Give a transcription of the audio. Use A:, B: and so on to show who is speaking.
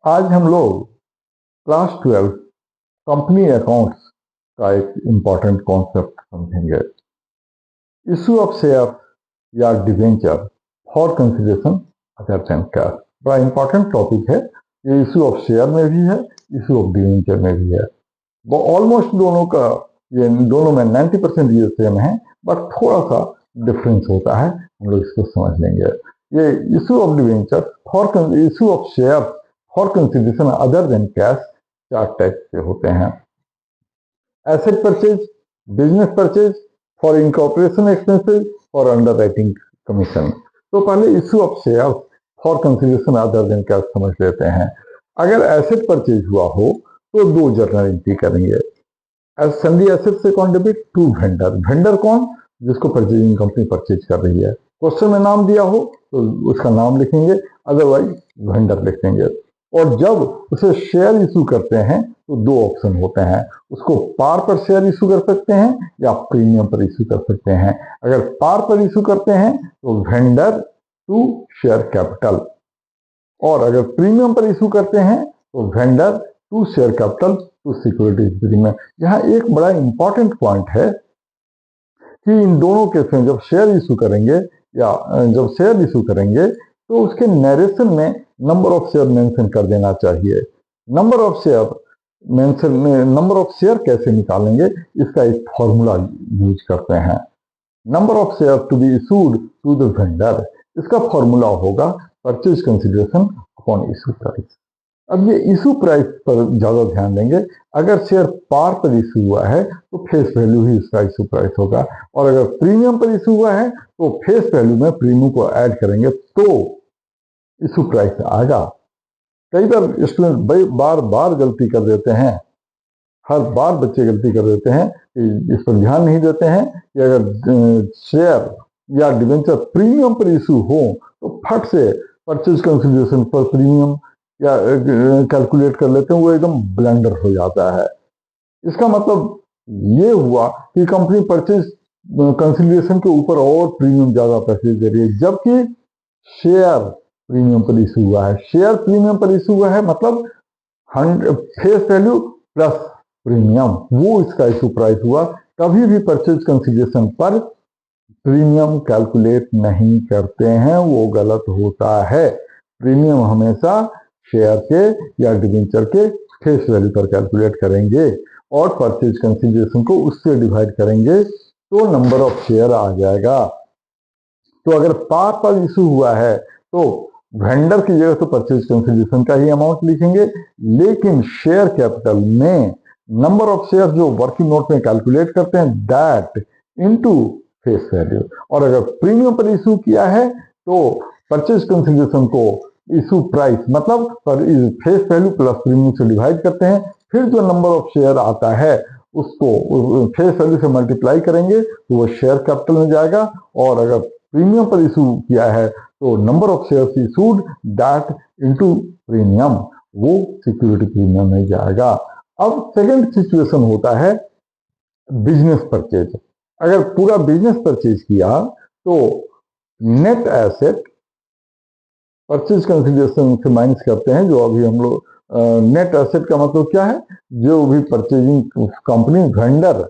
A: आज हम लोग क्लास 12 कंपनी अकाउंट्स का एक इंपॉर्टेंट कॉन्सेप्ट समझेंगे। इशू ऑफ शेयर या debenture for consideration other than cash बड़ा इंपॉर्टेंट टॉपिक है। ये इशू ऑफ शेयर में भी है, इशू ऑफ डिवेंचर में भी है। वो ऑलमोस्ट दोनों का, ये दोनों में 90% ये सेम है, बट थोड़ा सा डिफरेंस होता है। हम लोग इसको समझ लेंगे। ये issue of debenture for issue of share for consideration other than cash 4 type से होते हैं। Asset purchase, business purchase, for incorporation expenses, for under writing commission. तो पहले issue of share for consideration other than cash समझ लेते हैं। अगर asset purchase हुआ हो तो 2 जर्नल एंट्री करेंगे। सन्डी एसेट से कौन डेबिट? To vendor. वेंडर कौन? जिसको परचेजिंग कंपनी परचेज कर रही है। क्वेश्चन में नाम दिया हो तो उसका नाम लिखेंगे, अदरवाइज वेंडर लिखेंगे। और जब उसे शेयर इशू करते हैं तो 2 ऑप्शन होते हैं। उसको पार पर शेयर इशू कर सकते हैं या प्रीमियम पर इशू कर सकते हैं। अगर पार पर इशू करते हैं तो वेंडर टू शेयर कैपिटल, और अगर प्रीमियम पर इशू करते हैं तो vendor to share capital to security premium. यहाँ एक बड़ा इंपॉर्टेंट पॉइंट है कि इन दोनों केस में जब शेयर इशू करेंगे या जब शेयर इशू करेंगे तो उसके नरेशन में नंबर ऑफ शेयर मेंशन कर देना चाहिए। Number of share mention, number of share कैसे निकालेंगे, इसका एक फॉर्मूला यूज करते हैं। Number of share to be issued to the vendor, इसका फॉर्मूला होगा purchase consideration upon issue price. अब ये इशू प्राइस पर ज्यादा ध्यान देंगे। अगर शेयर पार पर इशू हुआ है तो फेस वैल्यू ही इसका इशू प्राइस होगा, और अगर प्रीमियम पर इशू हुआ है तो फेस वैल्यू में प्रीमियम को ऐड करेंगे तो इशू प्राइस आएगा। कई बार स्टूडेंट बार बार गलती कर देते हैं, हर बार बच्चे गलती कर देते हैं कि इस पर ध्यान नहीं देते हैं कि अगर शेयर या डिवेंचर प्रीमियम पर इशू हो तो फट से परचेज कंसिडरेशन पर प्रीमियम या कैलकुलेट कर लेते हैं, वो एकदम ब्लंडर हो जाता है। इसका मतलब ये हुआ कि कंपनी परचेज कंसिडरेशन के ऊपर और प्रीमियम ज्यादा पैसे दे रही है, जबकि शेयर प्रीमियम पर इशू हुआ है। शेयर प्रीमियम पर इशू हुआ है मतलब फेस वैल्यू प्लस प्रीमियम, वो इसका इशू प्राइस हुआ। कभी भी परचेज कंसिडरेशन पर प्रीमियम कैलकुलेट नहीं करते हैं, वो गलत होता है। प्रीमियम हमेशा शेयर के या डिवेंचर के फेस वैल्यू पर कैलकुलेट करेंगे और परचेज कंसिडरेशन को उससे डिवाइड करेंगे तो नंबर ऑफ शेयर आ जाएगा। तो अगर पार पर इशू हुआ है तो वेंडर की जगह तो परचेज कंसिडरेशन का ही अमाउंट लिखेंगे, लेकिन शेयर कैपिटल में नंबर ऑफ शेयर जो वर्किंग नोट में कैलकुलेट करते हैं दैट इनटू फेस वैल्यू। और अगर प्रीमियम पर इशू किया है तो परचेज कंसिडरेशन को इशू प्राइस मतलब पर फेस वैल्यू प्लस प्रीमियम से डिवाइड करते हैं, फिर जो नंबर ऑफ शेयर आता है उसको फेस वैल्यू से मल्टीप्लाई करेंगे तो वो शेयर कैपिटल में जाएगा। और अगर प्रीमियम पर इशू किया है तो number of shares issued that into premium, वो सिक्योरिटी प्रीमियम में जाएगा। अब सेकंड सिचुएशन होता है बिजनेस परचेज। अगर पूरा बिजनेस परचेज किया तो नेट एसेट परचेज कंसिडरेशन से माइनस करते हैं। जो अभी हम लोग नेट एसेट का मतलब क्या है, जो भी परचेजिंग कंपनी वेंडर